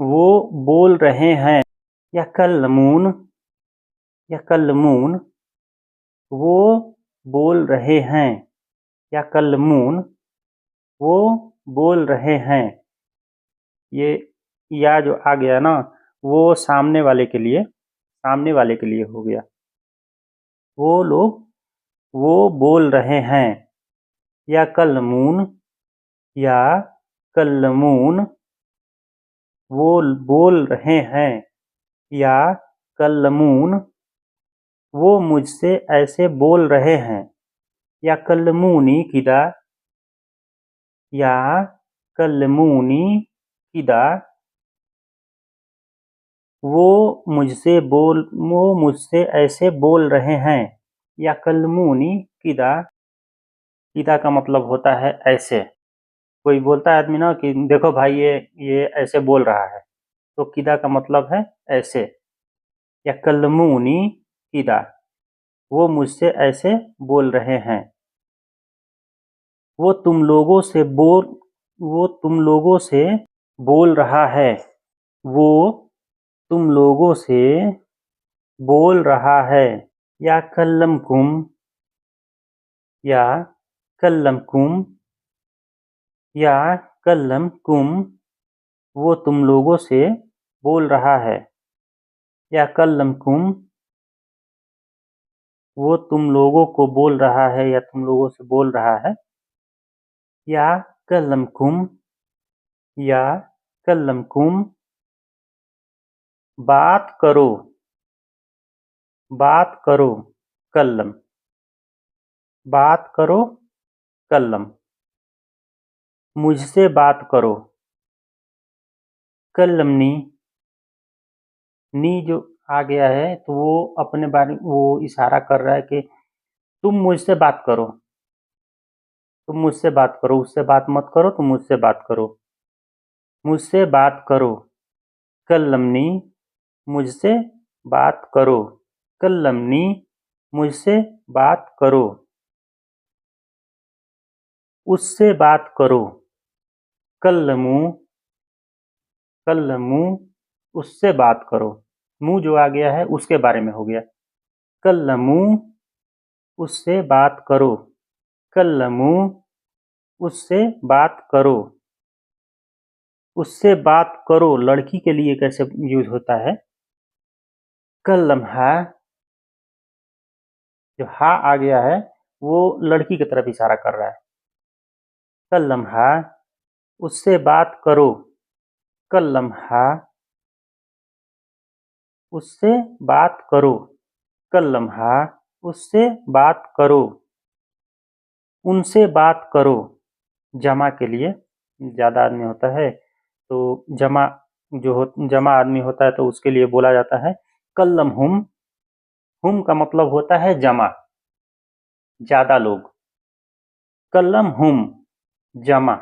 वो बोल रहे हैं। यकल्लमून, यकल्लमून, वो बोल रहे हैं। यकल्लमून, वो बोल रहे हैं। ये या जो आ गया ना, वो सामने वाले के लिए, सामने वाले के लिए हो गया। वो लोग वो बोल रहे हैं। या कल्लमून, या कल्लमून, वो बोल रहे हैं। या कल्लमून, वो मुझसे ऐसे बोल रहे हैं। या कल्लमूनी किदा, या कल्लमूनी किदा, वो मुझसे ऐसे बोल रहे हैं। या कल्लमूनी किदा, किदा का मतलब होता है ऐसे। कोई बोलता है आदमी ना कि देखो भाई ये ऐसे बोल रहा है, तो किदा का मतलब है ऐसे। या कल्लमूनी किदा, वो मुझसे ऐसे बोल रहे हैं। वो तुम लोगों से बोल वो तुम लोगों से बोल रहा है। वो तुम लोगों से बोल रहा है। या कल्लमकुम, या कल्लमकुम, या कल्लमकुम, वो तुम लोगों से बोल रहा है। या कल्लमकुम, वो तुम लोगों को बोल रहा है या तुम लोगों से बोल रहा है। या कल्लमकुम, या कल्लमकुम, बात करो, बात करो, कल्लम, बात करो, कल्लम, मुझसे बात करो। कल्लमनी, नी जो आ गया है तो वो अपने बारे वो इशारा कर रहा है कि तुम मुझसे बात करो, तुम मुझसे बात करो, उससे बात मत करो, तुम मुझसे बात करो। मुझसे बात करो, कल्लमनी, मुझसे बात करो। कल्लमनी, मुझसे बात करो। उससे बात करो, कल्लमू, कल्लमू, उससे बात करो। मुँह जो आ गया है उसके बारे में हो गया। कल्लमू, उससे बात करो। कल्लमू, उससे बात करो। उससे बात करो लड़की के लिए कैसे यूज होता है? कल्लमहा, जो हा आ गया है वो लड़की की तरफ इशारा कर रहा है। कल्लमहा, उससे बात करो। कल्लमहा, उससे बात करो। कल्लमहा, उससे बात करो। उनसे बात करो, जमा के लिए ज़्यादा आदमी होता है तो जमा जमा आदमी होता है तो उसके लिए बोला जाता है कल्लम हुम का मतलब होता है जमा, ज़्यादा लोग। कल्लम हुम, जमा,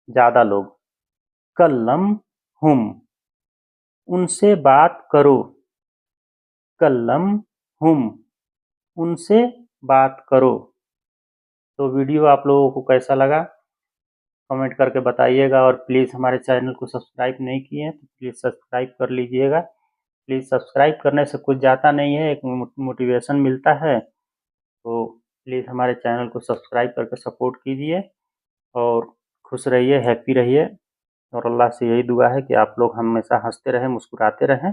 ज़्यादा लोग। कल्लम हुम, उनसे बात करो। कल्लम हुम, उनसे बात करो। तो वीडियो आप लोगों को कैसा लगा कमेंट करके बताइएगा, और प्लीज़ हमारे चैनल को सब्सक्राइब नहीं किए हैं तो प्लीज़ सब्सक्राइब कर लीजिएगा। प्लीज़ सब्सक्राइब करने से कुछ जाता नहीं है, एक मोटिवेशन मिलता है। तो प्लीज़ हमारे चैनल को सब्सक्राइब करके सपोर्ट कीजिए और खुश रहिए, हैप्पी रहिए। और अल्लाह से यही दुआ है कि आप लोग हमेशा हंसते रहें, मुस्कुराते रहें।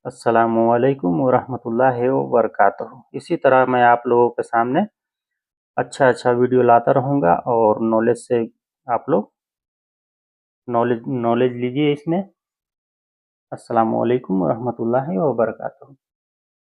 अस्सलामुअलैकुम वरहमतुल्लाहि वबरकातुहू। इसी तरह मैं आप लोगों के सामने अच्छा अच्छा वीडियो लाता रहूँगा, और नॉलेज से आप लोग नॉलेज लीजिए इसमें। अस्सलामुअलैकुम वरहमतुल्लाहि वबरकातुहू।